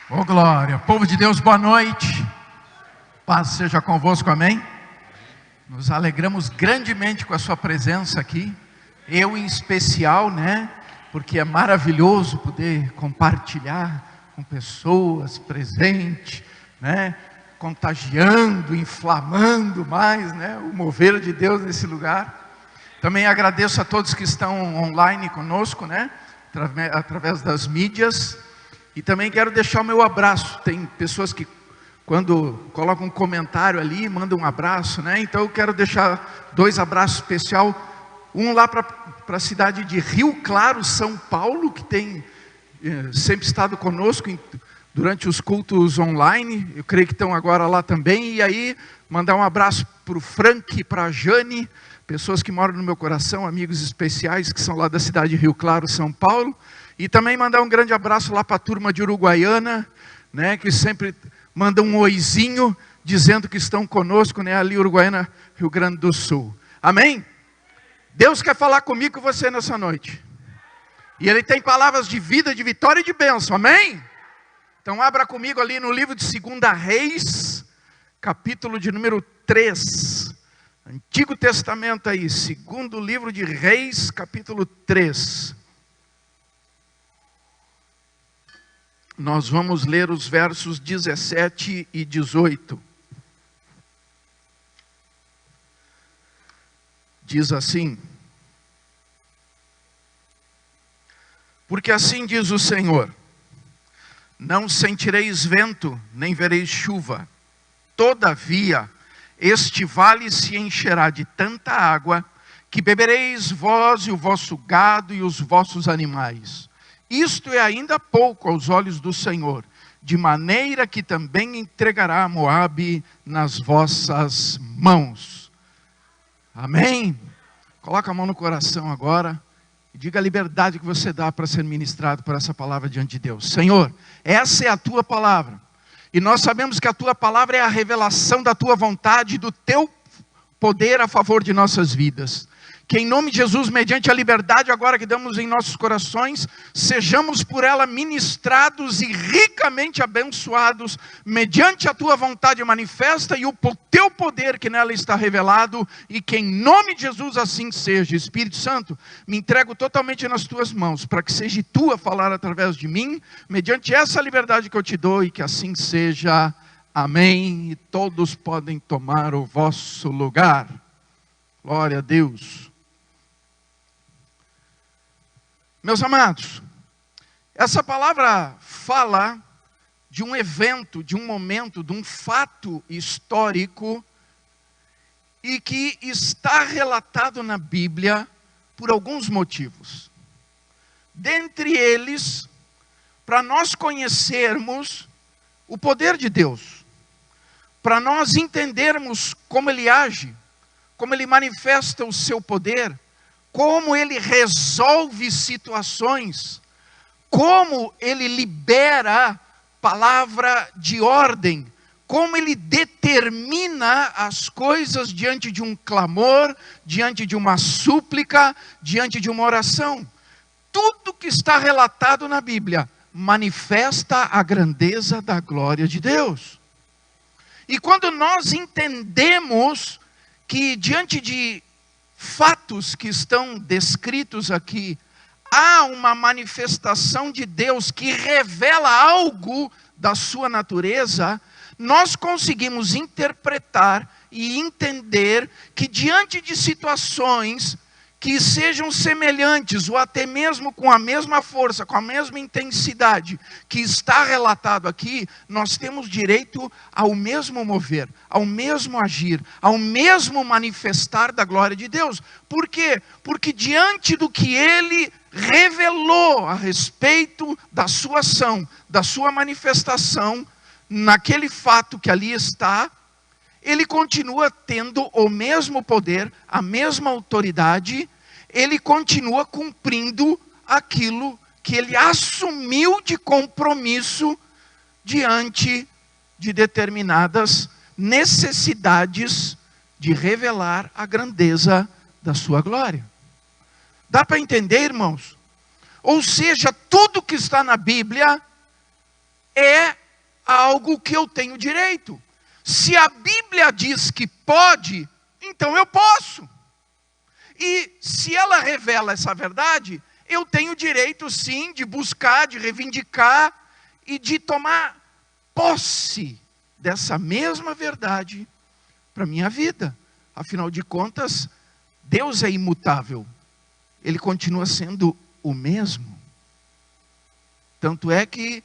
Ô glória, povo de Deus, boa noite, paz seja convosco, amém? Nos alegramos grandemente com a sua presença aqui, eu em especial, né? Porque é maravilhoso poder compartilhar com pessoas presentes, né? Contagiando, inflamando mais, né? O mover de Deus nesse lugar. Também agradeço a todos que estão online conosco, né? Através das mídias. E também quero deixar o meu abraço. Tem pessoas que, quando colocam um comentário ali, mandam um abraço, né? Então eu quero deixar 2 abraços especiais. Um lá para a cidade de Rio Claro, São Paulo, que tem sempre estado conosco durante os cultos online. Eu creio que estão agora lá também. E aí, mandar um abraço para o Frank e para a Jane, pessoas que moram no meu coração, amigos especiais que são lá da cidade de Rio Claro, São Paulo. E também mandar um grande abraço lá para a turma de Uruguaiana, né, que sempre manda um oizinho, dizendo que estão conosco, né, ali Uruguaiana, Rio Grande do Sul. Amém? Deus quer falar comigo e com você nessa noite. E Ele tem palavras de vida, de vitória e de bênção, amém? Então abra comigo ali no livro de 2 Reis, capítulo de número 3. Antigo Testamento aí, 2º livro de Reis, capítulo 3. Nós vamos ler os versos 17 e 18. Diz assim: porque assim diz o Senhor, não sentireis vento, nem vereis chuva. Todavia, este vale se encherá de tanta água, que bebereis vós e o vosso gado e os vossos animais. Isto é ainda pouco aos olhos do Senhor, de maneira que também entregará Moabe nas vossas mãos. Amém? Coloca a mão no coração agora e diga a liberdade que você dá para ser ministrado por essa palavra diante de Deus. Senhor, essa é a tua palavra. E nós sabemos que a tua palavra é a revelação da tua vontade, do teu poder a favor de nossas vidas. Que em nome de Jesus, mediante a liberdade agora que damos em nossos corações, sejamos por ela ministrados e ricamente abençoados, mediante a tua vontade manifesta e o teu poder que nela está revelado, e que em nome de Jesus assim seja. Espírito Santo, me entrego totalmente nas tuas mãos, para que seja tu a falar através de mim, mediante essa liberdade que eu te dou, e que assim seja. Amém. E todos podem tomar o vosso lugar. Glória a Deus. Meus amados, essa palavra fala de um evento, de um momento, de um fato histórico e que está relatado na Bíblia por alguns motivos. Dentre eles, para nós conhecermos o poder de Deus, para nós entendermos como Ele age, como Ele manifesta o seu poder, como Ele resolve situações, como Ele libera palavra de ordem, como Ele determina as coisas diante de um clamor, diante de uma súplica, diante de uma oração. Tudo que está relatado na Bíblia manifesta a grandeza da glória de Deus. E quando nós entendemos que diante de fatos que estão descritos aqui, há uma manifestação de Deus que revela algo da sua natureza, nós conseguimos interpretar e entender que diante de situações que sejam semelhantes, ou até mesmo com a mesma força, com a mesma intensidade que está relatado aqui, nós temos direito ao mesmo mover, ao mesmo agir, ao mesmo manifestar da glória de Deus. Por quê? Porque diante do que Ele revelou a respeito da sua ação, da sua manifestação, naquele fato que ali está, Ele continua tendo o mesmo poder, a mesma autoridade, Ele continua cumprindo aquilo que Ele assumiu de compromisso diante de determinadas necessidades de revelar a grandeza da sua glória. Dá para entender, irmãos? Ou seja, tudo que está na Bíblia é algo que eu tenho direito. Se a Bíblia diz que pode, então eu posso. E se ela revela essa verdade, eu tenho direito sim de buscar, de reivindicar e de tomar posse dessa mesma verdade para a minha vida. Afinal de contas, Deus é imutável. Ele continua sendo o mesmo. Tanto é que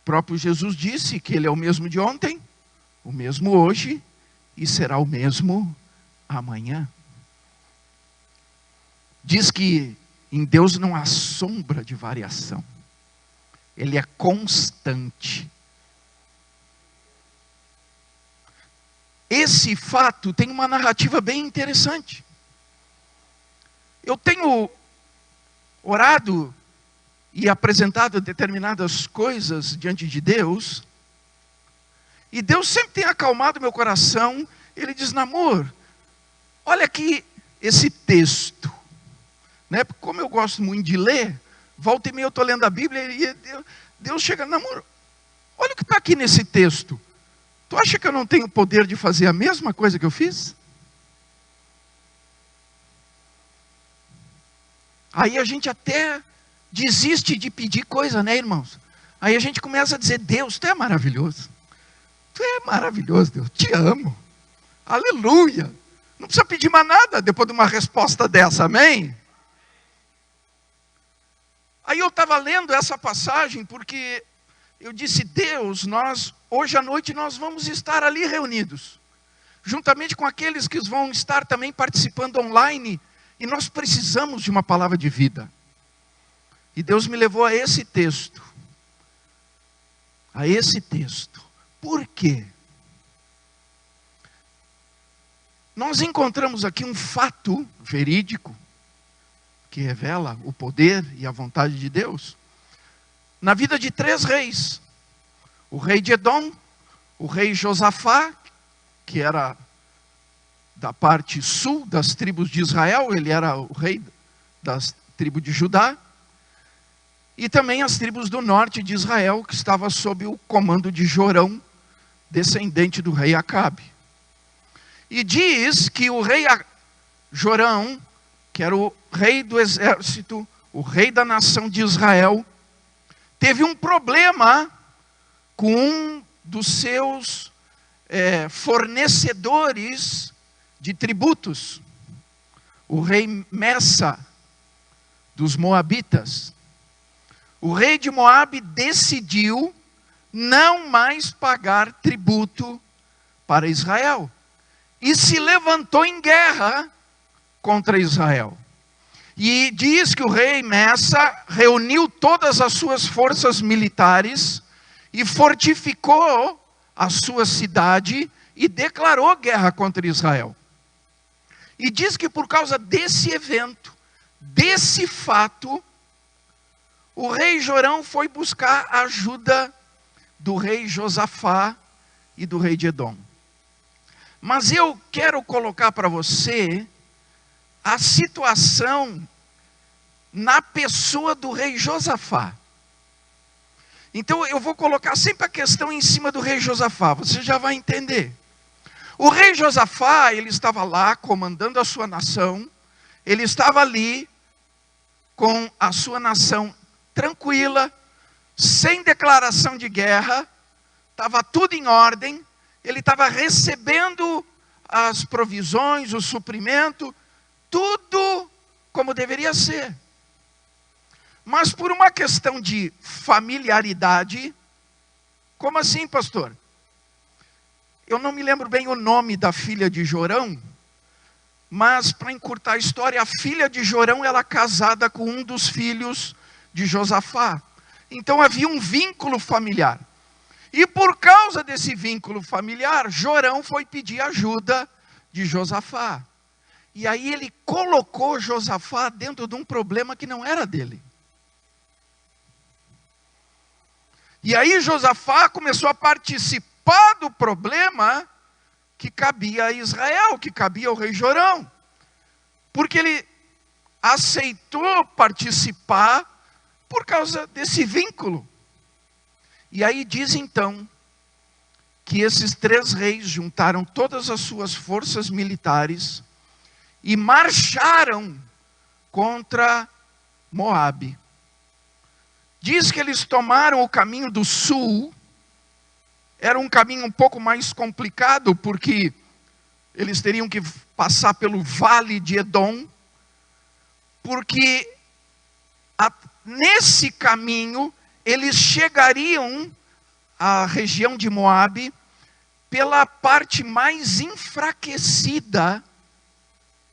o próprio Jesus disse que Ele é o mesmo de ontem, o mesmo hoje e será o mesmo amanhã. Diz que em Deus não há sombra de variação. Ele é constante. Esse fato tem uma narrativa bem interessante. Eu tenho orado e apresentado determinadas coisas diante de Deus, e Deus sempre tem acalmado meu coração. Ele diz: Namor, olha aqui esse texto, né? Como eu gosto muito de ler, volta e meia eu estou lendo a Bíblia, e Deus chega: Namor, olha o que está aqui nesse texto. Tu acha que eu não tenho poder de fazer a mesma coisa que eu fiz? Aí a gente até desiste de pedir coisa, né, irmãos? Aí a gente começa a dizer: Deus, Tu é maravilhoso. Tu é maravilhoso, Deus. Te amo. Aleluia. Não precisa pedir mais nada depois de uma resposta dessa, amém? Aí eu estava lendo essa passagem porque eu disse: Deus, hoje à noite nós vamos estar ali reunidos, juntamente com aqueles que vão estar também participando online, e nós precisamos de uma palavra de vida. E Deus me levou a esse texto. A esse texto. Por quê? Nós encontramos aqui um fato verídico, que revela o poder e a vontade de Deus, na vida de 3 reis. O rei de Edom, o rei Josafá, que era da parte sul das tribos de Israel, ele era o rei das tribos de Judá, e também as tribos do norte de Israel, que estava sob o comando de Jorão, descendente do rei Acabe. E diz que o rei Jorão, que era o rei do exército, o rei da nação de Israel, teve um problema com um dos seus fornecedores de tributos, o rei Messa, dos Moabitas. O rei de Moabe decidiu não mais pagar tributo para Israel, e se levantou em guerra contra Israel. E diz que o rei Messa reuniu todas as suas forças militares e fortificou a sua cidade e declarou guerra contra Israel. E diz que por causa desse evento, desse fato, o rei Jorão foi buscar a ajuda do rei Josafá e do rei de Edom. Mas eu quero colocar para você a situação na pessoa do rei Josafá. Então eu vou colocar sempre a questão em cima do rei Josafá, você já vai entender. O rei Josafá, ele estava lá comandando a sua nação, ele estava ali com a sua nação tranquila, sem declaração de guerra, estava tudo em ordem, ele estava recebendo as provisões, o suprimento, tudo como deveria ser. Mas por uma questão de familiaridade, como assim, pastor? Eu não me lembro bem o nome da filha de Jorão, mas para encurtar a história, a filha de Jorão era casada com um dos filhos de Josafá. Então havia um vínculo familiar. E por causa desse vínculo familiar, Jorão foi pedir ajuda de Josafá. E aí ele colocou Josafá dentro de um problema que não era dele. E aí Josafá começou a participar do problema que cabia a Israel, que cabia ao rei Jorão. Porque ele aceitou participar por causa desse vínculo. E aí diz então que esses 3 reis juntaram todas as suas forças militares e marcharam contra Moabe. Diz que eles tomaram o caminho do sul. Era um caminho um pouco mais complicado, porque eles teriam que passar pelo vale de Edom, porque nesse caminho eles chegariam à região de Moabe pela parte mais enfraquecida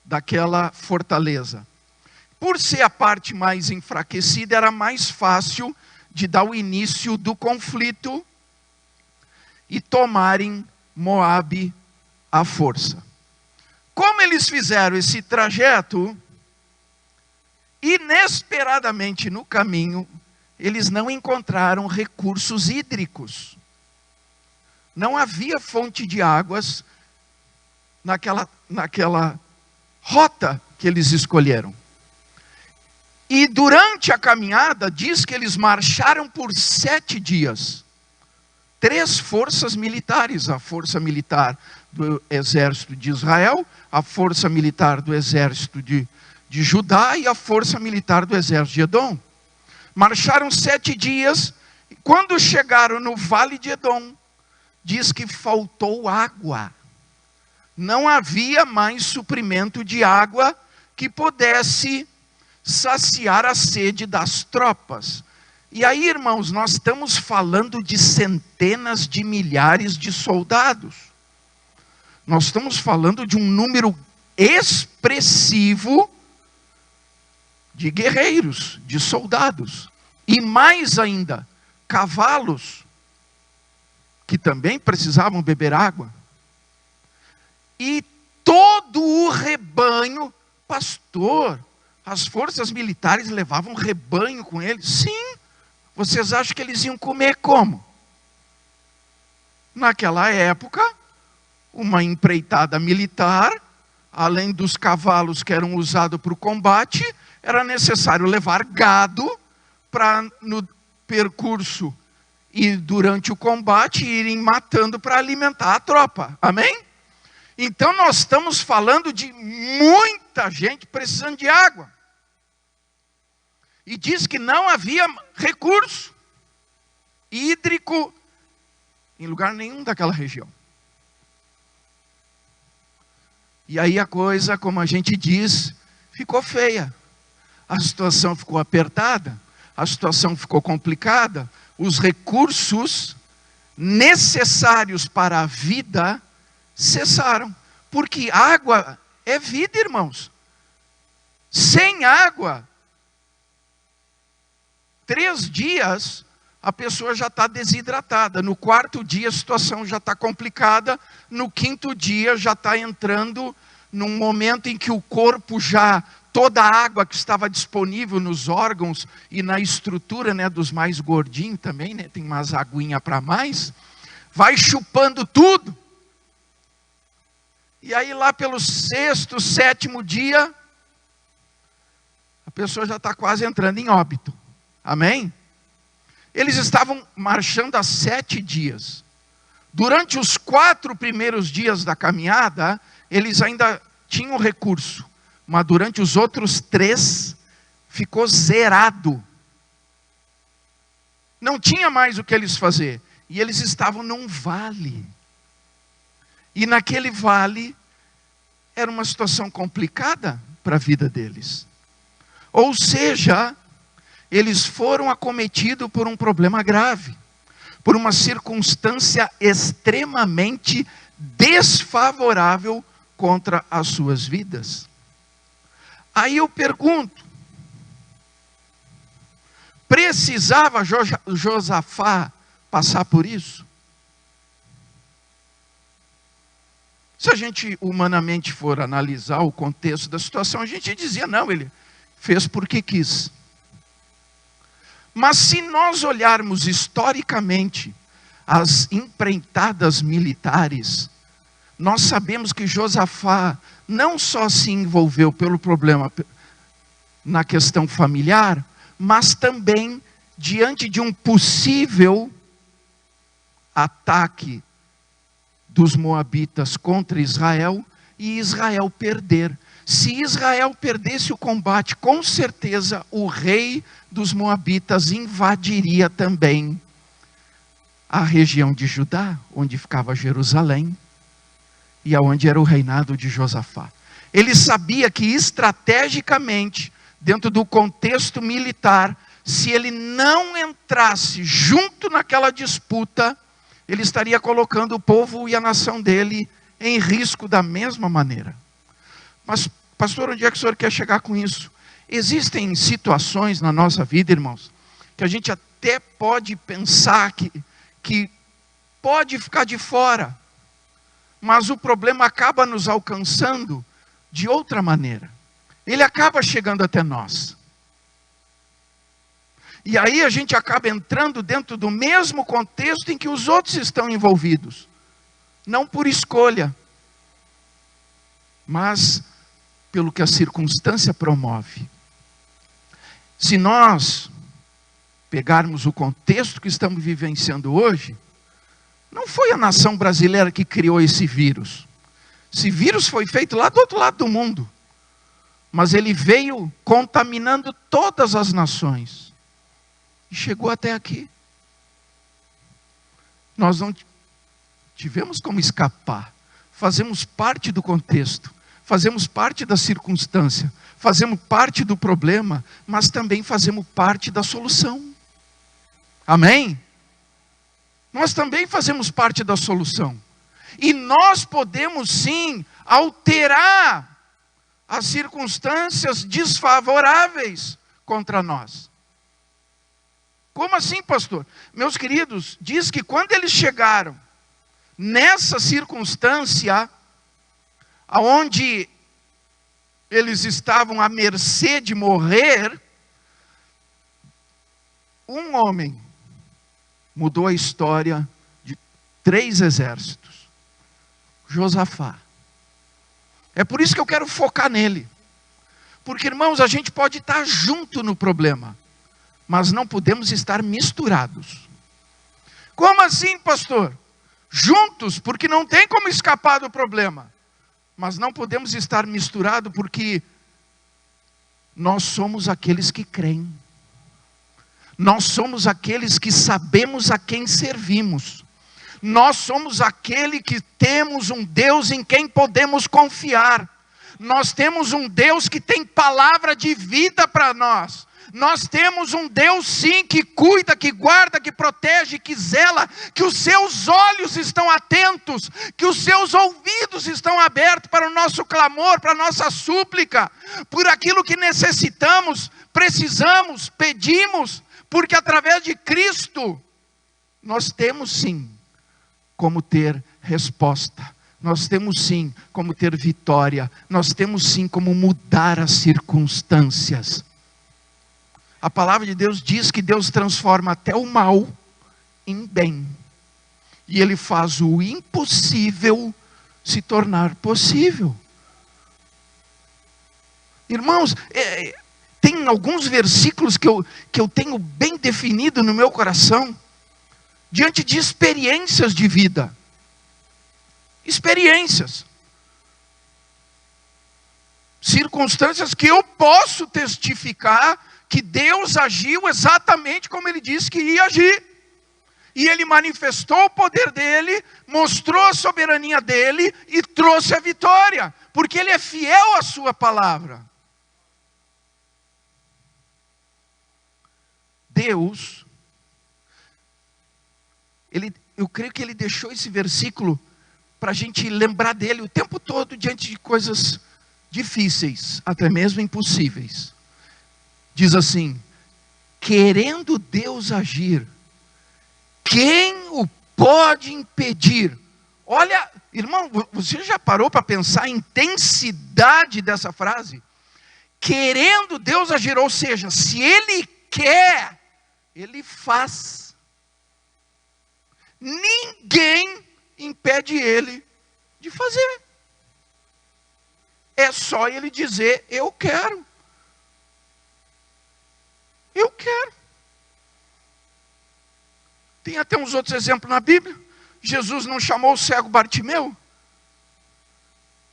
daquela fortaleza. Por ser a parte mais enfraquecida, era mais fácil de dar o início do conflito e tomarem Moabe à força. Como eles fizeram esse trajeto, inesperadamente no caminho, eles não encontraram recursos hídricos. Não havia fonte de águas naquela rota que eles escolheram. E durante a caminhada, diz que eles marcharam por 7 dias. 3 forças militares, a força militar do exército de Israel, a força militar do exército de Judá e a força militar do exército de Edom. Marcharam 7 dias, e quando chegaram no vale de Edom, diz que faltou água. Não havia mais suprimento de água que pudesse saciar a sede das tropas. E aí, irmãos, nós estamos falando de centenas de milhares de soldados. Nós estamos falando de um número expressivo de guerreiros, de soldados. E mais ainda, cavalos, que também precisavam beber água. E todo o rebanho, pastor, as forças militares levavam rebanho com eles? Sim. Vocês acham que eles iam comer como? Naquela época, uma empreitada militar, além dos cavalos que eram usados para o combate, era necessário levar gado para, no percurso e durante o combate, irem matando para alimentar a tropa. Amém? Então nós estamos falando de muita gente precisando de água. E diz que não havia recurso hídrico em lugar nenhum daquela região. E aí a coisa, como a gente diz, ficou feia. A situação ficou apertada, a situação ficou complicada. Os recursos necessários para a vida cessaram. Porque água é vida, irmãos. Sem água, 3 dias, a pessoa já está desidratada. No 4º dia, a situação já está complicada. No 5º dia, já está entrando num momento em que o corpo já, toda a água que estava disponível nos órgãos e na estrutura, né, dos mais gordinhos também, né, tem umas aguinhas para mais, vai chupando tudo. E aí lá pelo 6º, 7º dia, a pessoa já está quase entrando em óbito. Amém? Eles estavam marchando há 7 dias. Durante os 4 primeiros dias da caminhada, eles ainda tinham recurso. Mas durante os outros 3, ficou zerado. Não tinha mais o que eles fazer. E eles estavam num vale. E naquele vale, era uma situação complicada para a vida deles. Ou seja, eles foram acometidos por um problema grave, por uma circunstância extremamente desfavorável contra as suas vidas. Aí eu pergunto, precisava Josafá passar por isso? Se a gente humanamente for analisar o contexto da situação, a gente dizia, não, ele fez porque quis. Mas se nós olharmos historicamente as empreitadas militares, nós sabemos que Josafá não só se envolveu pelo problema na questão familiar, mas também diante de um possível ataque dos moabitas contra Israel e Israel perder. Se Israel perdesse o combate, com certeza o rei dos moabitas invadiria também a região de Judá, onde ficava Jerusalém, e aonde era o reinado de Josafá. Ele sabia que estrategicamente, dentro do contexto militar, se ele não entrasse junto naquela disputa, ele estaria colocando o povo e a nação dele em risco da mesma maneira. Mas, pastor, onde é que o senhor quer chegar com isso? Existem situações na nossa vida, irmãos, que a gente até pode pensar que pode ficar de fora, mas o problema acaba nos alcançando de outra maneira. Ele acaba chegando até nós. E aí a gente acaba entrando dentro do mesmo contexto em que os outros estão envolvidos. Não por escolha, mas pelo que a circunstância promove. Se nós pegarmos o contexto que estamos vivenciando hoje, não foi a nação brasileira que criou esse vírus. Esse vírus foi feito lá do outro lado do mundo. Mas ele veio contaminando todas as nações. E chegou até aqui. Nós não tivemos como escapar. Fazemos parte do contexto. Fazemos parte da circunstância. Fazemos parte do problema. Mas também fazemos parte da solução. Amém? Nós também fazemos parte da solução. E nós podemos sim alterar as circunstâncias desfavoráveis contra nós. Como assim, pastor? Meus queridos, diz que quando eles chegaram nessa circunstância, onde eles estavam à mercê de morrer, um homem mudou a história de 3 exércitos. Josafá. É por isso que eu quero focar nele. Porque, irmãos, a gente pode estar junto no problema, mas não podemos estar misturados. Como assim, pastor? Juntos, porque não tem como escapar do problema. Mas não podemos estar misturados porque nós somos aqueles que creem. Nós somos aqueles que sabemos a quem servimos. Nós somos aquele que temos um Deus em quem podemos confiar. Nós temos um Deus que tem palavra de vida para nós. Nós temos um Deus sim que cuida, que guarda, que protege, que zela, que os seus olhos estão atentos, que os seus ouvidos estão abertos para o nosso clamor, para a nossa súplica, por aquilo que necessitamos, precisamos, pedimos, porque através de Cristo nós temos sim como ter resposta. Nós temos sim como ter vitória. Nós temos sim como mudar as circunstâncias. A palavra de Deus diz que Deus transforma até o mal em bem. E Ele faz o impossível se tornar possível. Irmãos, tem alguns versículos que eu tenho bem definido no meu coração, diante de experiências de vida. Experiências. Circunstâncias que eu posso testificar que Deus agiu exatamente como Ele disse que ia agir. E Ele manifestou o poder dEle, mostrou a soberania dEle e trouxe a vitória. Porque Ele é fiel à sua palavra. Deus, eu creio que Ele deixou esse versículo para a gente lembrar dEle o tempo todo diante de coisas difíceis, até mesmo impossíveis. Diz assim: querendo Deus agir, quem o pode impedir? Olha, irmão, você já parou para pensar a intensidade dessa frase? Querendo Deus agir, ou seja, se Ele quer, Ele faz. Ninguém impede Ele de fazer. É só Ele dizer: eu quero. Eu quero. Tem até uns outros exemplos na Bíblia. Jesus não chamou o cego Bartimeu?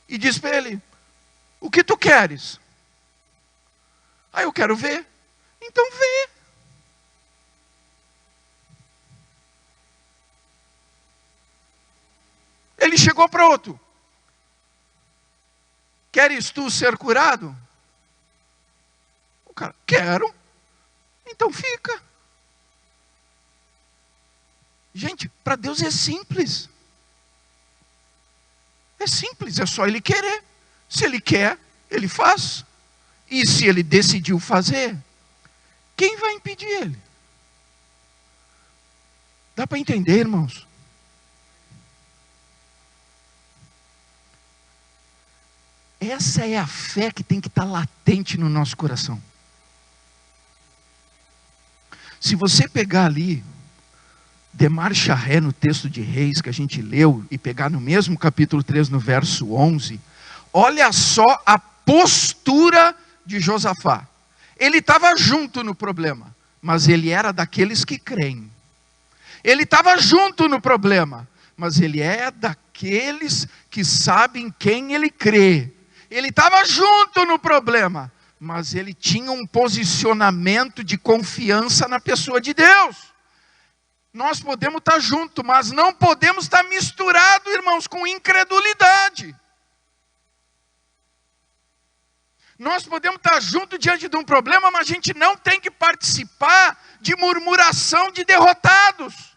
E diz para ele: o que tu queres? Ah, eu quero ver. Então vê. Ele chegou para outro: queres tu ser curado? O cara: quero. Então fica. Gente, para Deus é simples. É simples, é só Ele querer. Se Ele quer, Ele faz. E se Ele decidiu fazer, quem vai impedir Ele? Dá para entender, irmãos? Essa é a fé que tem que estar latente no nosso coração. Se você pegar ali de marcha ré no texto de Reis que a gente leu e pegar no mesmo capítulo 3, no verso 11, olha só a postura de Josafá. Ele estava junto no problema, mas ele era daqueles que creem. Ele estava junto no problema, mas ele é daqueles que sabem quem ele crê. Ele estava junto no problema, mas ele tinha um posicionamento de confiança na pessoa de Deus. Nós podemos estar juntos, mas não podemos estar misturados, irmãos, com incredulidade. Nós podemos estar juntos diante de um problema, mas a gente não tem que participar de murmuração de derrotados.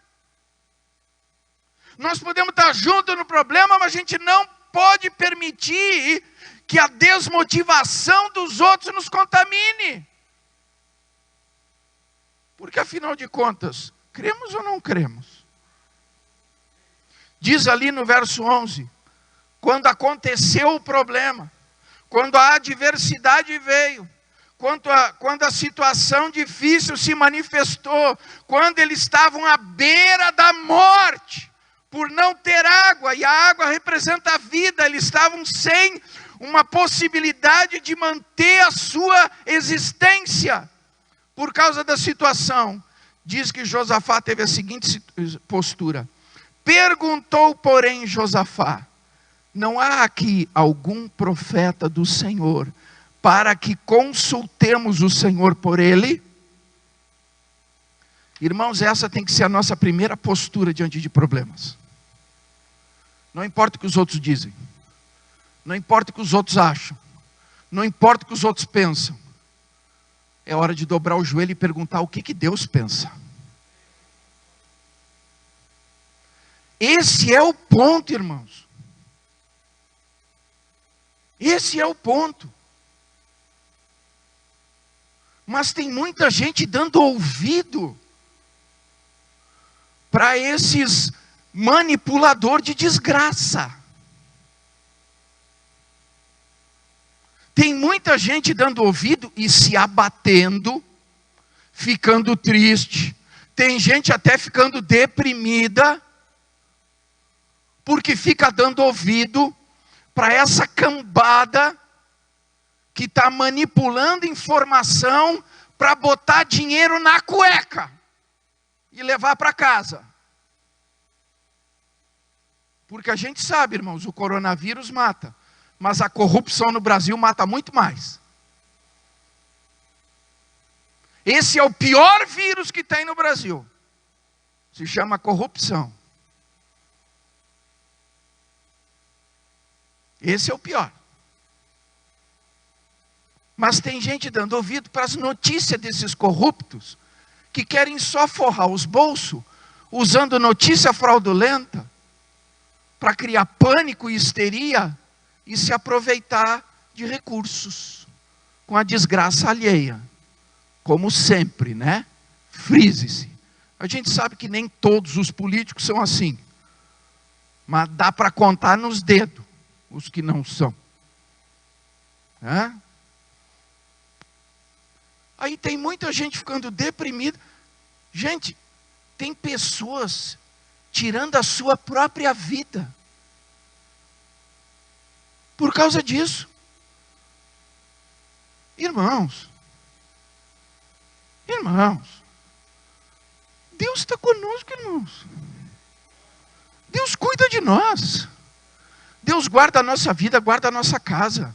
Nós podemos estar juntos no problema, mas a gente não pode permitir que a desmotivação dos outros nos contamine. Porque afinal de contas, cremos ou não cremos? Diz ali no verso 11, quando aconteceu o problema, quando a adversidade veio, quando a situação difícil se manifestou, quando eles estavam à beira da morte, por não ter água, e a água representa a vida, eles estavam sem uma possibilidade de manter a sua existência, por causa da situação. Diz que Josafá teve a seguinte postura: perguntou, porém, Josafá: não há aqui algum profeta do Senhor, para que consultemos o Senhor por ele? Irmãos, essa tem que ser a nossa primeira postura diante de problemas. Não importa o que os outros dizem, não importa o que os outros acham, não importa o que os outros pensam. É hora de dobrar o joelho e perguntar o que Deus pensa. Esse é o ponto, irmãos. Esse é o ponto. Mas tem muita gente dando ouvido para esses manipuladores de desgraça. Tem muita gente dando ouvido e se abatendo, ficando triste. Tem gente até ficando deprimida, porque fica dando ouvido para essa cambada que está manipulando informação para botar dinheiro na cueca e levar para casa. Porque a gente sabe, irmãos, o coronavírus mata, mas a corrupção no Brasil mata muito mais. Esse é o pior vírus que tem no Brasil. Se chama corrupção. Esse é o pior. Mas tem gente dando ouvido para as notícias desses corruptos, que querem só forrar os bolsos, usando notícia fraudulenta, para criar pânico e histeria, e se aproveitar de recursos, com a desgraça alheia. Como sempre, né? Frise-se. A gente sabe que nem todos os políticos são assim, mas dá para contar nos dedos os que não são. Aí tem muita gente ficando deprimida. Gente, tem pessoas tirando a sua própria vida por causa disso. Irmãos, Deus está conosco, irmãos. cuida de nós. Deus guarda a nossa vida, guarda a nossa casa.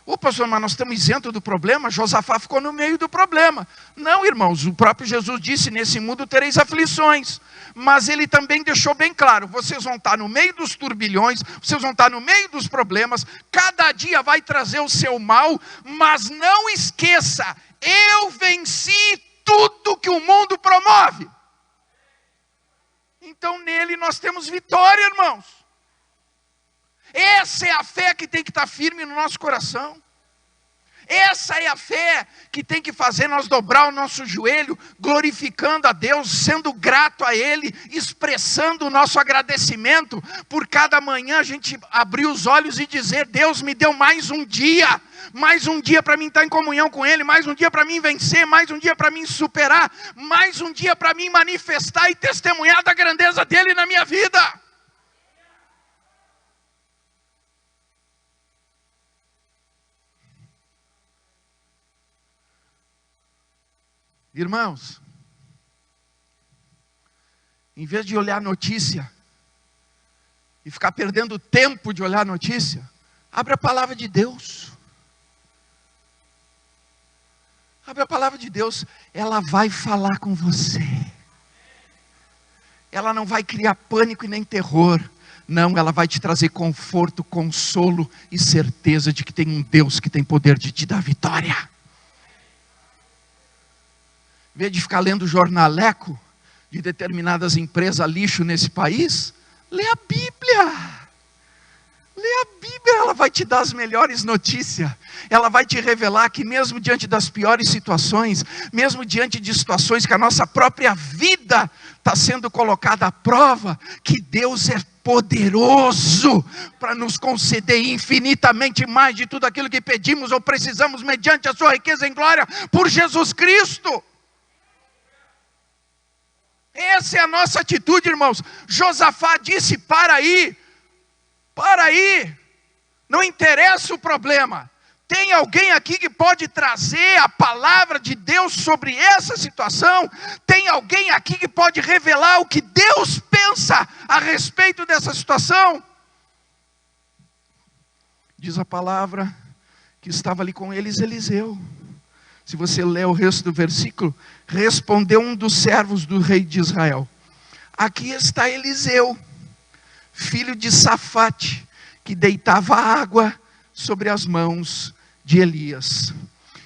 Ô pastor, mas nós estamos isentos do problema? Josafá ficou no meio do problema. Não, irmãos, o próprio Jesus disse, nesse mundo tereis aflições. Mas ele também deixou bem claro, vocês vão estar no meio dos turbilhões, vocês vão estar no meio dos problemas, cada dia vai trazer o seu mal, mas não esqueça, eu venci tudo que o mundo promove. Então nele nós temos vitória, irmãos. Essa é a fé que tem que estar firme no nosso coração. Essa é a fé que tem que fazer nós dobrar o nosso joelho, glorificando a Deus, sendo grato a Ele, expressando o nosso agradecimento, por cada manhã a gente abrir os olhos e dizer, Deus me deu mais um dia para mim estar em comunhão com Ele, mais um dia para mim vencer, mais um dia para mim superar, mais um dia para mim manifestar e testemunhar da grandeza dEle na minha vida. Irmãos, em vez de olhar a notícia e ficar perdendo tempo de olhar a notícia, abre a palavra de Deus. Abre a palavra de Deus, ela vai falar com você. Ela não vai criar pânico e nem terror. Não, ela vai te trazer conforto, consolo e certeza de que tem um Deus que tem poder de te dar vitória. Em vez de ficar lendo jornaleco de determinadas empresas lixo nesse país, lê a Bíblia. Lê a Bíblia, ela vai te dar as melhores notícias. Ela vai te revelar que mesmo diante das piores situações, mesmo diante de situações que a nossa própria vida está sendo colocada à prova, que Deus é poderoso para nos conceder infinitamente mais de tudo aquilo que pedimos ou precisamos, mediante a sua riqueza em glória, por Jesus Cristo. Essa é a nossa atitude, irmãos. Josafá disse, para aí, não interessa o problema, tem alguém aqui que pode trazer a palavra de Deus sobre essa situação, tem alguém aqui que pode revelar o que Deus pensa a respeito dessa situação? Diz a palavra que estava ali com eles Eliseu. Se você ler o resto do versículo, respondeu um dos servos do rei de Israel, aqui está Eliseu, filho de Safate, que deitava água sobre as mãos de Elias.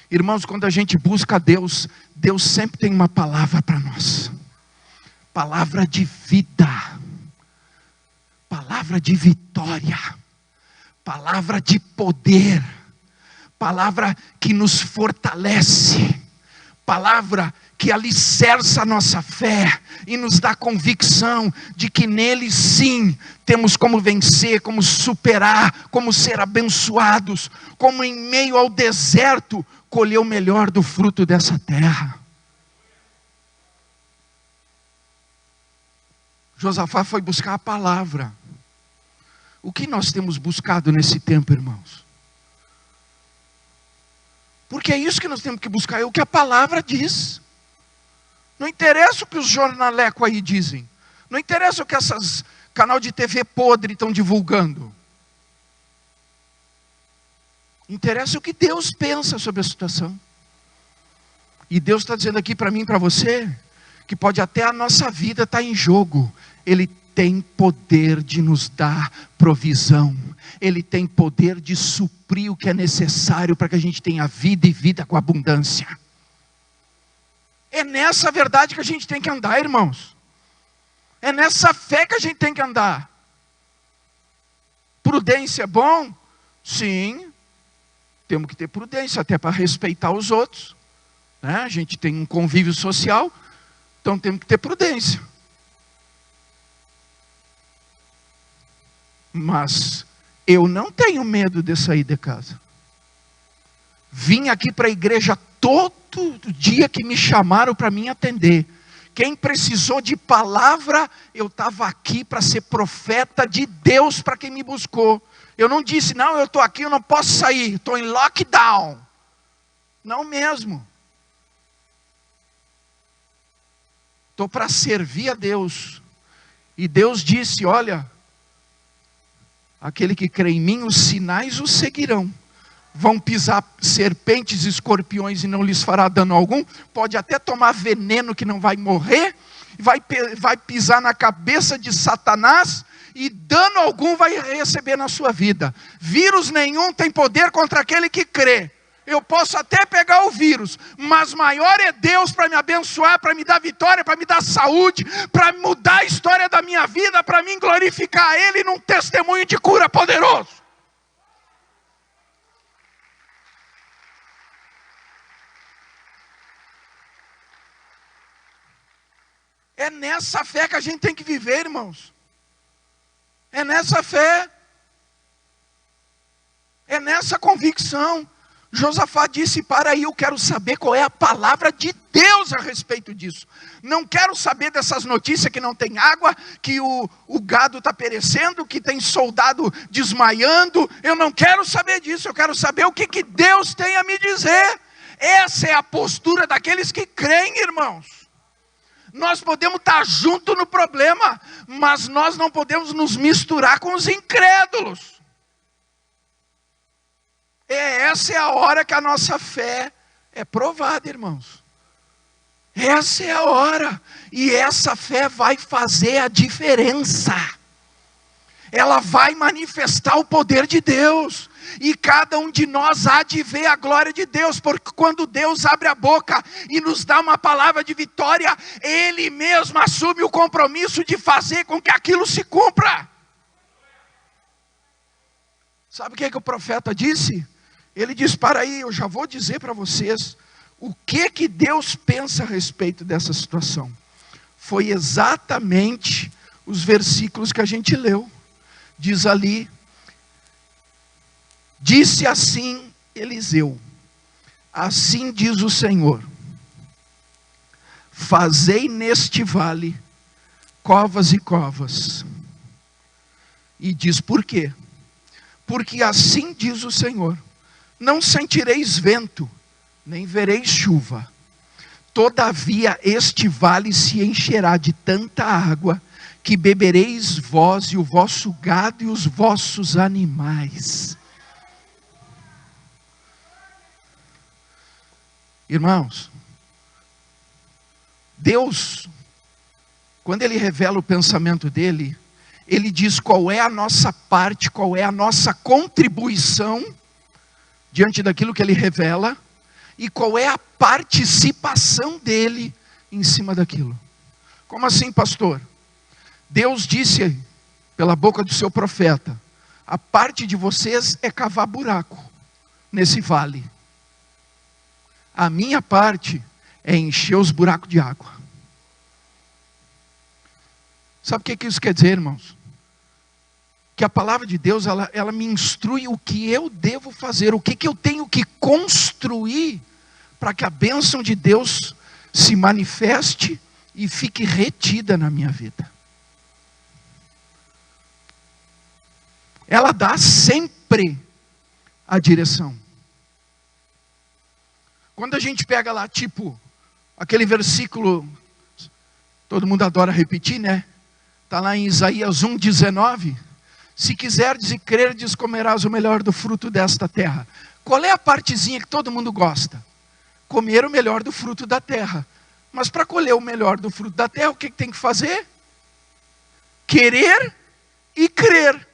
Irmãos, quando a gente busca Deus, Deus sempre tem uma palavra para nós. Palavra de vida. Palavra de vitória. Palavra de poder. Palavra que nos fortalece. Palavra que alicerça a nossa fé e nos dá convicção de que nele sim temos como vencer, como superar, como ser abençoados, como em meio ao deserto colher o melhor do fruto dessa terra. Josafá foi buscar a palavra. O que nós temos buscado nesse tempo, irmãos? Porque é isso que nós temos que buscar, é o que a palavra diz. Não interessa o que os jornalecos aí dizem. Não interessa o que essas canal de TV podre estão divulgando. Interessa o que Deus pensa sobre a situação. E Deus está dizendo aqui para mim e para você, que pode até a nossa vida estar em jogo. Ele tem poder de nos dar provisão. Ele tem poder de suprir o que é necessário para que a gente tenha vida e vida com abundância. É nessa verdade que a gente tem que andar, irmãos. É nessa fé que a gente tem que andar. Prudência é bom? Sim. Temos que ter prudência até para respeitar os outros. Né? A gente tem um convívio social, então temos que ter prudência. Mas eu não tenho medo de sair de casa. Vim aqui para a igreja todo dia que me chamaram para me atender. Quem precisou de palavra, eu estava aqui para ser profeta de Deus para quem me buscou. Eu não disse, não, eu estou aqui, eu não posso sair, estou em lockdown. Não mesmo. Estou para servir a Deus. E Deus disse, olha, aquele que crê em mim, os sinais os seguirão. Vão pisar serpentes e escorpiões e não lhes fará dano algum. Pode até tomar veneno que não vai morrer. Vai pisar na cabeça de Satanás e dano algum vai receber na sua vida. Vírus nenhum tem poder contra aquele que crê. Eu posso até pegar o vírus, mas maior é Deus para me abençoar, para me dar vitória, para me dar saúde, para mudar a história da minha vida, para mim glorificar a Ele num testemunho de cura poderoso. É nessa fé que a gente tem que viver, irmãos. É nessa fé. É nessa convicção. Josafá disse: para aí, eu quero saber qual é a palavra de Deus a respeito disso. Não quero saber dessas notícias que não tem água, que o gado está perecendo, que tem soldado desmaiando. Eu não quero saber disso, eu quero saber o que Deus tem a me dizer. Essa é a postura daqueles que creem, irmãos. Nós podemos estar junto no problema, mas nós não podemos nos misturar com os incrédulos. Essa é a hora que a nossa fé é provada, irmãos. Essa é a hora. E essa fé vai fazer a diferença. Ela vai manifestar o poder de Deus. E cada um de nós há de ver a glória de Deus. Porque quando Deus abre a boca e nos dá uma palavra de vitória, Ele mesmo assume o compromisso de fazer com que aquilo se cumpra. Sabe o que o profeta disse? Ele diz: para aí, eu já vou dizer para vocês o que Deus pensa a respeito dessa situação. Foi exatamente os versículos que a gente leu. Diz ali: disse assim Eliseu, assim diz o Senhor, fazei neste vale covas e covas. E diz por quê? Porque assim diz o Senhor, não sentireis vento, nem vereis chuva. Todavia este vale se encherá de tanta água, que bebereis vós e o vosso gado e os vossos animais. Irmãos, Deus, quando Ele revela o pensamento dEle, Ele diz qual é a nossa parte, qual é a nossa contribuição diante daquilo que Ele revela, e qual é a participação dEle em cima daquilo. Como assim, pastor? Deus disse pela boca do seu profeta: a parte de vocês é cavar buraco nesse vale. A minha parte é encher os buracos de água. Sabe o que isso quer dizer, irmãos? Que a palavra de Deus, ela me instrui o que eu devo fazer, o que eu tenho que construir para que a bênção de Deus se manifeste e fique retida na minha vida. Ela dá sempre a direção. Quando a gente pega lá, tipo, aquele versículo, todo mundo adora repetir, né? Está lá em Isaías 1,19. Se quiserdes e crerdes, comerás o melhor do fruto desta terra. Qual é a partezinha que todo mundo gosta? Comer o melhor do fruto da terra. Mas para colher o melhor do fruto da terra, o que tem que fazer? Querer e crer.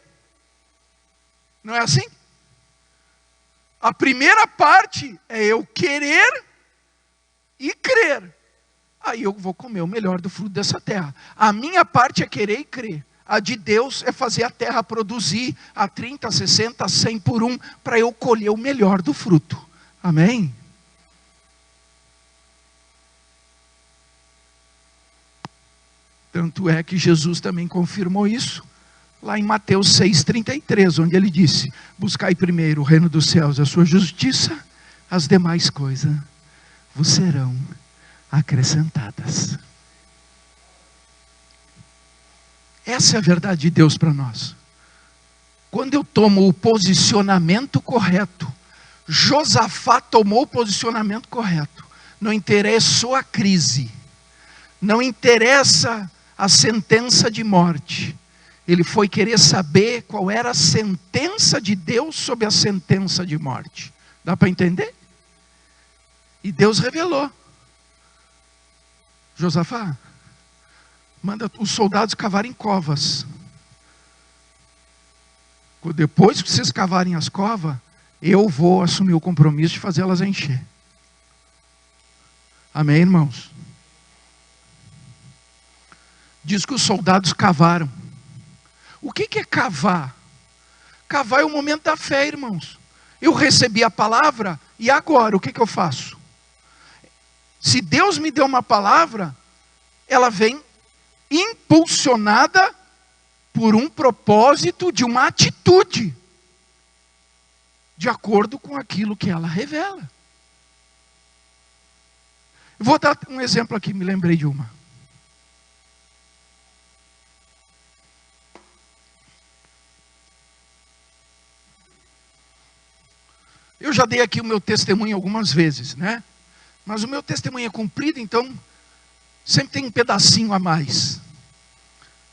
Não é assim? A primeira parte é eu querer e crer. Aí eu vou comer o melhor do fruto dessa terra. A minha parte é querer e crer. A de Deus é fazer a terra produzir a 30, 60, 100 por 1, para eu colher o melhor do fruto. Amém? Tanto é que Jesus também confirmou isso, lá em Mateus 6,33, onde ele disse: buscai primeiro o reino dos céus e a sua justiça, as demais coisas vos serão acrescentadas. Essa é a verdade de Deus para nós. Quando eu tomo o posicionamento correto, Josafá tomou o posicionamento correto. Não interessou a crise, não interessa a sentença de morte. Ele foi querer saber qual era a sentença de Deus sobre a sentença de morte. Dá para entender? E Deus revelou. Josafá, manda os soldados cavarem covas. Depois que vocês cavarem as covas, eu vou assumir o compromisso de fazê-las encher. Amém, irmãos? Diz que os soldados cavaram. O que é cavar? Cavar é o momento da fé, irmãos. Eu recebi a palavra e agora o que eu faço? Se Deus me deu uma palavra, ela vem impulsionada por um propósito de uma atitude, de acordo com aquilo que ela revela. Vou dar um exemplo aqui, me lembrei de uma. Eu já dei aqui o meu testemunho algumas vezes, né? Mas o meu testemunho é comprido, então sempre tem um pedacinho a mais.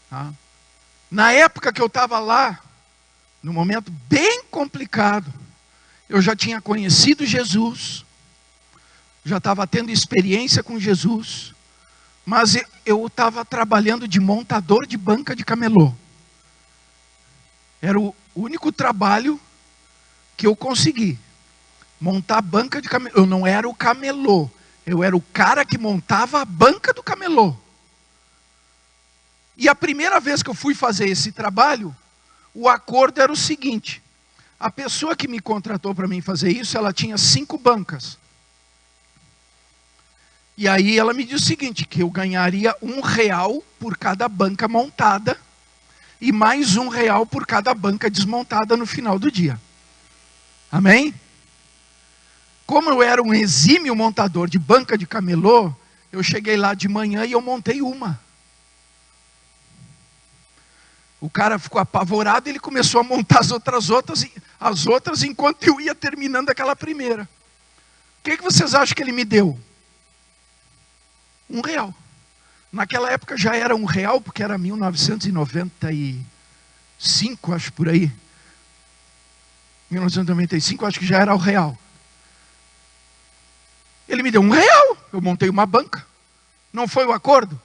Tá? Na época que eu estava lá, num momento bem complicado, eu já tinha conhecido Jesus, já estava tendo experiência com Jesus, mas eu estava trabalhando de montador de banca de camelô. Era o único trabalho que eu consegui. Montar banca de camelô. Eu não era o camelô, eu era o cara que montava a banca do camelô. E a primeira vez que eu fui fazer esse trabalho, o acordo era o seguinte: a pessoa que me contratou para mim fazer isso, ela tinha 5 bancas. E aí ela me disse o seguinte, que eu ganharia R$1 por cada banca montada, e mais R$1 por cada banca desmontada no final do dia. Amém? Como eu era um exímio montador de banca de camelô, eu cheguei lá de manhã e eu montei uma. O cara ficou apavorado e ele começou a montar as outras enquanto eu ia terminando aquela primeira. O que vocês acham que ele me deu? R$1. Naquela época já era R$1, porque era 1995, acho por aí. 1995, acho que já era R$1. Ele me deu R$1, eu montei uma banca. Não foi o acordo?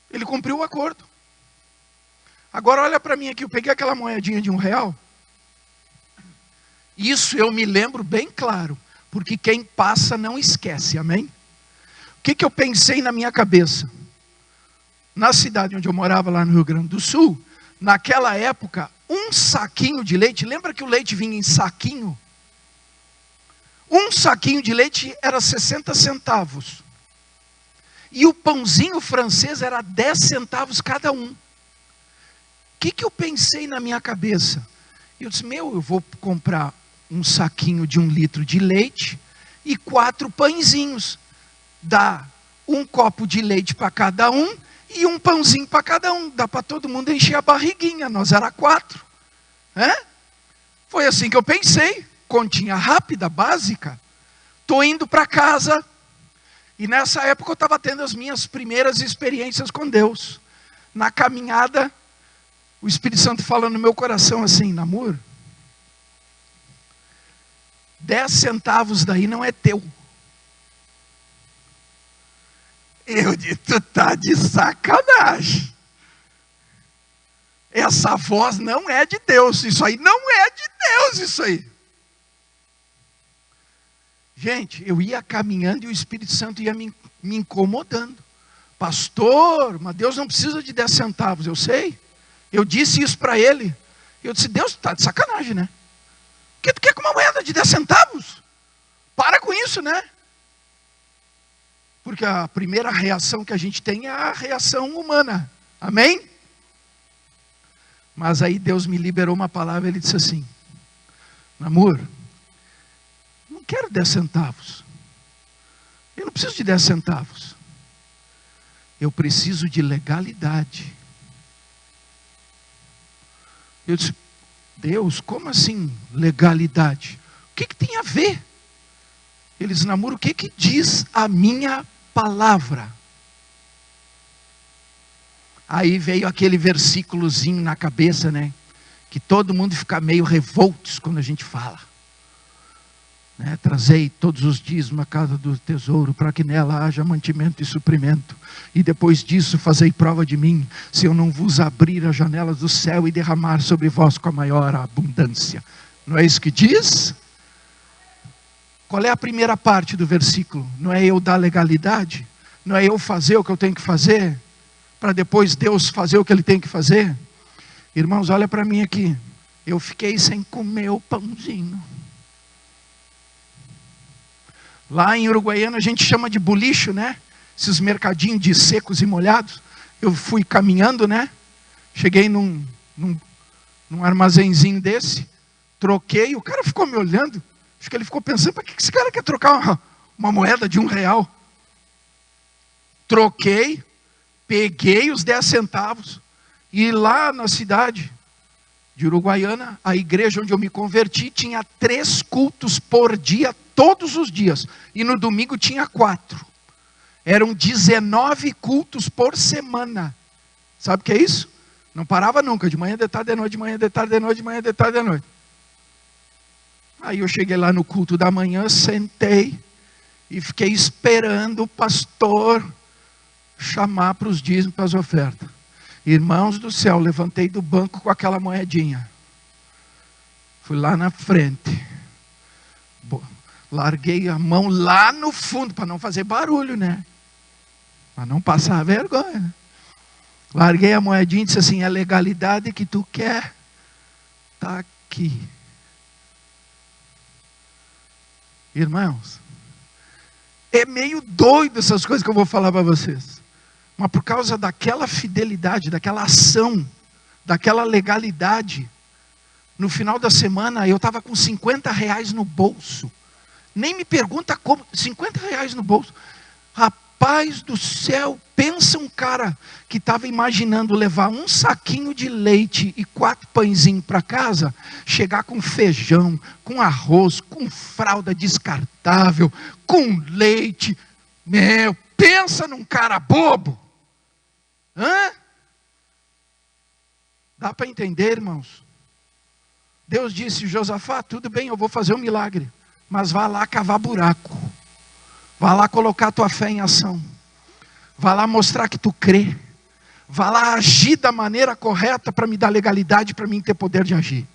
Ele cumpriu o acordo. Agora olha para mim aqui, eu peguei aquela moedinha de R$1. Isso eu me lembro bem claro, porque quem passa não esquece, amém? O que eu pensei na minha cabeça? Na cidade onde eu morava, lá no Rio Grande do Sul, naquela época, um saquinho de leite, lembra que o leite vinha em saquinho? Um saquinho de leite era 60 centavos. E o pãozinho francês era 10 centavos cada um. O que eu pensei na minha cabeça? Eu disse, eu vou comprar um saquinho de 1 litro de leite e 4 pãezinhos. Dá 1 copo de leite para cada um e 1 pãozinho para cada um. Dá para todo mundo encher a barriguinha, nós era 4. Foi assim que eu pensei. Continha rápida, básica. Estou indo para casa. E nessa época eu estava tendo as minhas primeiras experiências com Deus. Na caminhada, o Espírito Santo fala no meu coração assim, Namur, 10 centavos daí não é teu. Eu disse, tu tá de sacanagem. Essa voz não é de Deus, isso aí não é de Deus, isso aí. Gente, eu ia caminhando e o Espírito Santo ia me incomodando. Pastor, mas Deus não precisa de 10 centavos, eu sei. Eu disse isso para ele. Eu disse, Deus, está de sacanagem, né? O que tu quer com uma moeda de 10 centavos? Para com isso, né? Porque a primeira reação que a gente tem é a reação humana. Amém? Mas aí Deus me liberou uma palavra, ele disse assim, Namur, não quero 10 centavos. Eu não preciso de 10 centavos. Eu preciso de legalidade. Eu disse, Deus, como assim legalidade? O que tem a ver? Eles namoram, o que diz a minha palavra? Aí veio aquele versículozinho na cabeça, né? Que todo mundo fica meio revoltos quando a gente fala. Né? Trazei todos os dízimos à casa do tesouro, para que nela haja mantimento e suprimento. E depois disso fazei prova de mim, se eu não vos abrir as janelas do céu e derramar sobre vós com a maior abundância. Não é isso que diz? Qual é a primeira parte do versículo? Não é eu dar legalidade? Não é eu fazer o que eu tenho que fazer? Para depois Deus fazer o que Ele tem que fazer? Irmãos, olha para mim aqui. Eu fiquei sem comer o pãozinho. Lá em Uruguaiana a gente chama de bulicho, né? Esses mercadinhos de secos e molhados. Eu fui caminhando, né? Cheguei num armazenzinho desse. Troquei, o cara ficou me olhando. Acho que ele ficou pensando, para que esse cara quer trocar uma moeda de R$1? Troquei, peguei os 10 centavos. E lá na cidade de Uruguaiana, a igreja onde eu me converti, tinha 3 cultos por dia, todos os dias. E no domingo tinha 4. Eram 19 cultos por semana. Sabe o que é isso? Não parava nunca, de manhã, de tarde, de noite, de manhã, de tarde, de noite, de manhã, de tarde, de noite. Aí eu cheguei lá no culto da manhã, sentei e fiquei esperando o pastor chamar para os dízimos, para as ofertas. Irmãos do céu, levantei do banco com aquela moedinha. Fui lá na frente. Larguei a mão lá no fundo, para não fazer barulho, né? Para não passar vergonha. Larguei a moedinha e disse assim, a legalidade que tu quer está aqui. Irmãos, é meio doido essas coisas que eu vou falar para vocês. Mas por causa daquela fidelidade, daquela ação, daquela legalidade, no final da semana eu estava com R$50 no bolso. Nem me pergunta como, R$50 no bolso. Rapaz do céu, pensa um cara que estava imaginando levar um saquinho de leite e 4 pãezinhos para casa, chegar com feijão, com arroz, com fralda descartável, com leite. Meu, pensa num cara bobo. Hã? Dá para entender, irmãos? Deus disse, Josafá, tudo bem, eu vou fazer um milagre, mas vá lá cavar buraco. Vá lá colocar tua fé em ação. Vá lá mostrar que tu crê. Vá lá agir da maneira correta para me dar legalidade, para mim ter poder de agir.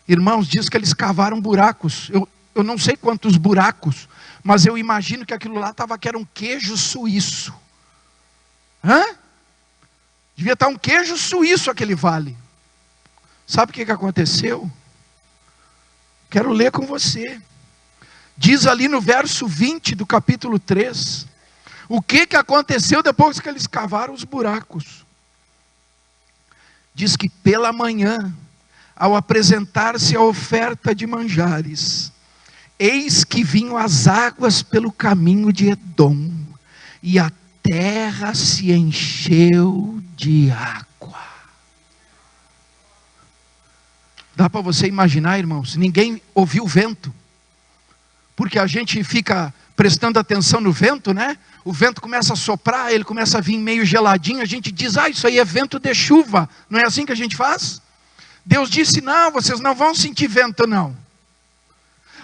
Irmãos, diz que eles cavaram buracos. Eu não sei quantos buracos, mas eu imagino que aquilo lá que era um queijo suíço. Hã? Devia estar um queijo suíço aquele vale. Sabe o que aconteceu? Quero ler com você. Diz ali no verso 20 do capítulo 3. O que aconteceu depois que eles cavaram os buracos? Diz que pela manhã, ao apresentar-se a oferta de manjares, eis que vinham as águas pelo caminho de Edom, e a terra se encheu de água. Dá para você imaginar, irmãos? Ninguém ouviu o vento. Porque a gente fica prestando atenção no vento, né? O vento começa a soprar, ele começa a vir meio geladinho, a gente diz, isso aí é vento de chuva. Não é assim que a gente faz? Deus disse, não, vocês não vão sentir vento não.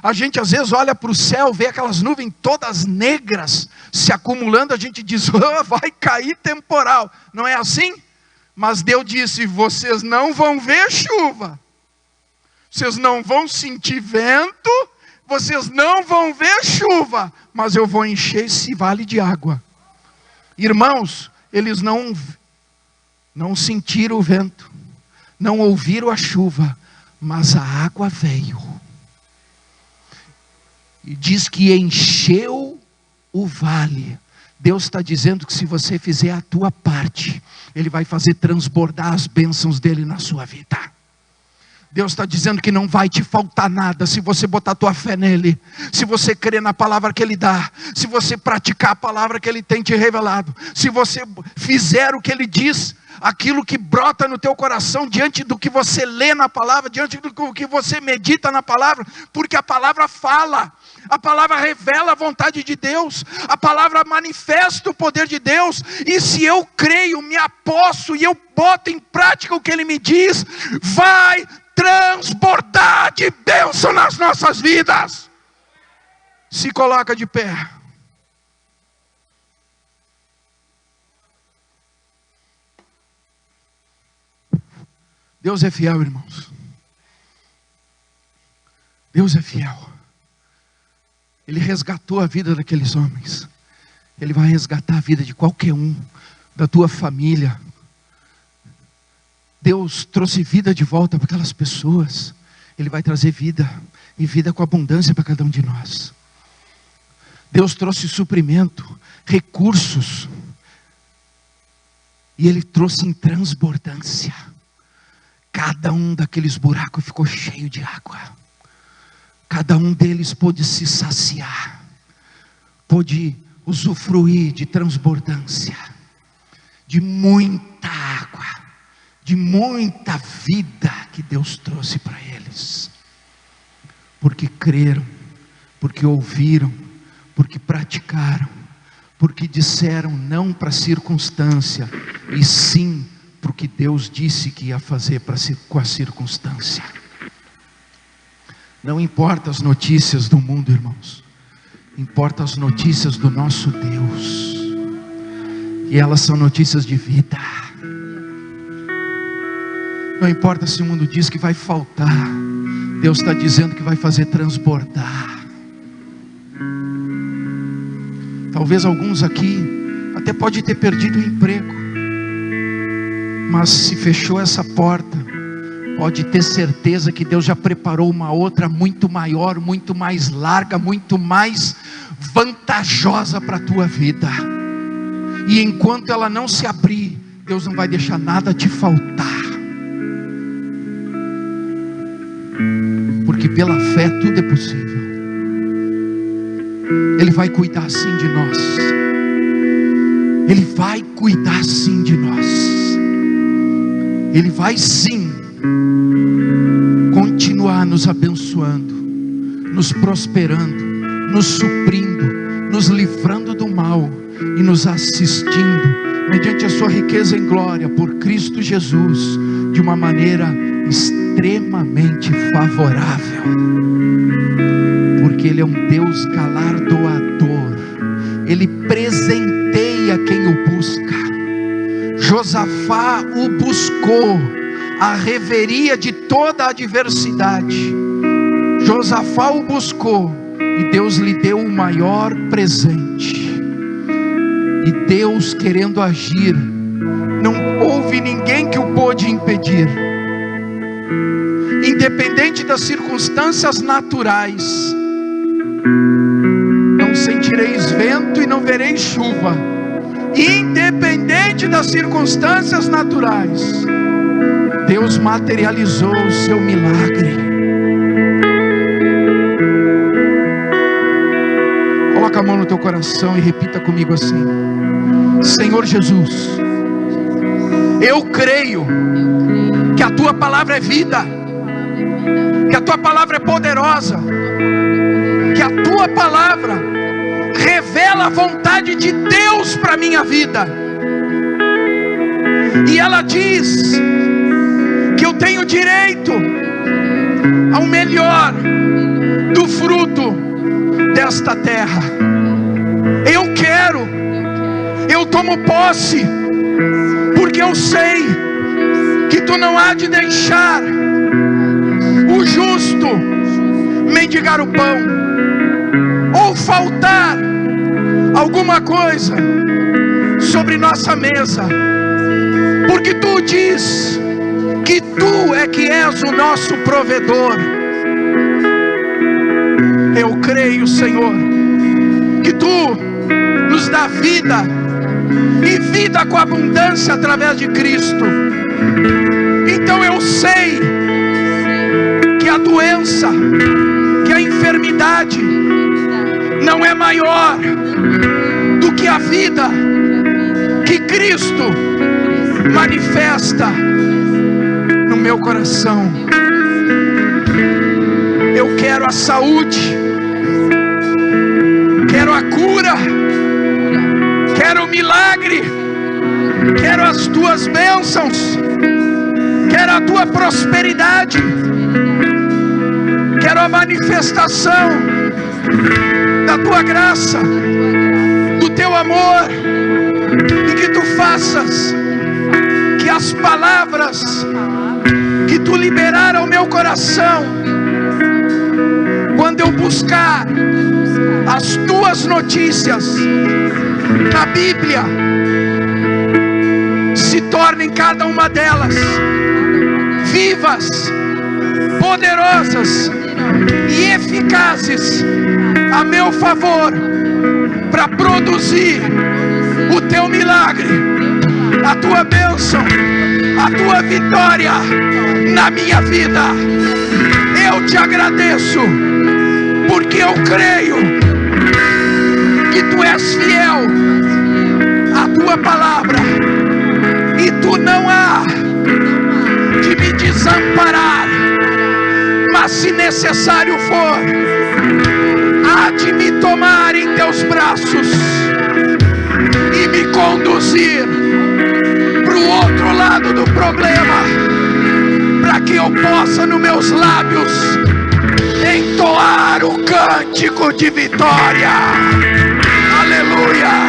A gente às vezes olha para o céu, vê aquelas nuvens todas negras se acumulando, a gente diz, vai cair temporal. Não é assim? Mas Deus disse, vocês não vão ver chuva. Vocês não vão sentir vento. Vocês não vão ver chuva, mas eu vou encher esse vale de água. Irmãos, eles não sentiram o vento, não ouviram a chuva, mas a água veio. E diz que encheu o vale. Deus está dizendo que se você fizer a tua parte, Ele vai fazer transbordar as bênçãos dEle na sua vida. Deus está dizendo que não vai te faltar nada se você botar tua fé nele, se você crer na palavra que ele dá, se você praticar a palavra que ele tem te revelado, se você fizer o que ele diz, aquilo que brota no teu coração, diante do que você lê na palavra, diante do que você medita na palavra, porque a palavra fala, a palavra revela a vontade de Deus, a palavra manifesta o poder de Deus, e se eu creio, me aposto, e eu boto em prática o que Ele me diz, vai transbordar de bênção nas nossas vidas. Se coloca de pé. Deus é fiel, irmãos. Deus é fiel. Ele resgatou a vida daqueles homens. Ele vai resgatar a vida de qualquer um, da tua família. Deus trouxe vida de volta para aquelas pessoas. Ele vai trazer vida, e vida com abundância para cada um de nós. Deus trouxe suprimento, recursos, e Ele trouxe em transbordância. Cada um daqueles buracos ficou cheio de água. Cada um deles pôde se saciar, pôde usufruir de transbordância, de muita água, de muita vida que Deus trouxe para eles. Porque creram, porque ouviram, porque praticaram, porque disseram não para a circunstância, e sim para o que Deus disse que ia fazer com a circunstância. Não importa as notícias do mundo, irmãos, importa as notícias do nosso Deus, e elas são notícias de vida. Não importa se o mundo diz que vai faltar, Deus está dizendo que vai fazer transbordar. Talvez alguns aqui até pode ter perdido o emprego, mas se fechou essa porta, pode ter certeza que Deus já preparou uma outra muito maior, muito mais larga, muito mais vantajosa para a tua vida. E enquanto ela não se abrir, Deus não vai deixar nada te faltar. Porque pela fé tudo é possível. Ele vai cuidar sim de nós. Ele vai cuidar sim de nós. Ele vai sim continuar nos abençoando, nos prosperando, nos suprindo, nos livrando do mal e nos assistindo mediante a sua riqueza em glória por Cristo Jesus, de uma maneira extremamente favorável, porque Ele é um Deus galardoador. Ele presenteia quem o busca. Josafá o buscou à reveria de toda a adversidade. Josafá o buscou e Deus lhe deu o maior presente. E Deus querendo agir, não houve ninguém que o pôde impedir. Independente das circunstâncias naturais, não sentireis vento e não vereis chuva. Independente das circunstâncias naturais, Deus materializou o seu milagre. Coloca a mão no teu coração e repita comigo assim: Senhor Jesus, eu creio que a tua palavra é vida, que a tua palavra é poderosa, que a tua palavra revela a vontade de Deus para a minha vida. E ela diz que eu tenho direito ao melhor do fruto desta terra. Eu quero, eu tomo posse, porque eu sei que tu não há de deixar o justo mendigar o pão, ou faltar alguma coisa sobre nossa mesa, porque tu diz que tu é que és o nosso provedor. Eu creio, Senhor, que tu nos dá vida, e vida com abundância através de Cristo. Então eu sei que a doença, que a enfermidade não é maior do que a vida que Cristo manifesta no meu coração. Eu quero a saúde, quero a cura, quero o milagre, quero as tuas bênçãos, quero a tua prosperidade, quero a manifestação da tua graça, do teu amor, e que tu faças que as palavras que tu liberar ao meu coração, quando eu buscar as tuas notícias na Bíblia, se tornem cada uma delas vivas, poderosas e eficazes a meu favor, para produzir o teu milagre, a tua bênção, a tua vitória na minha vida. Eu te agradeço, porque eu creio que tu és fiel à tua palavra, e tu não há de me desamparar, mas se necessário for, há de me tomar em teus braços e me conduzir para o outro lado do problema, para que eu possa nos meus lábios entoar o cântico de vitória. Aleluia.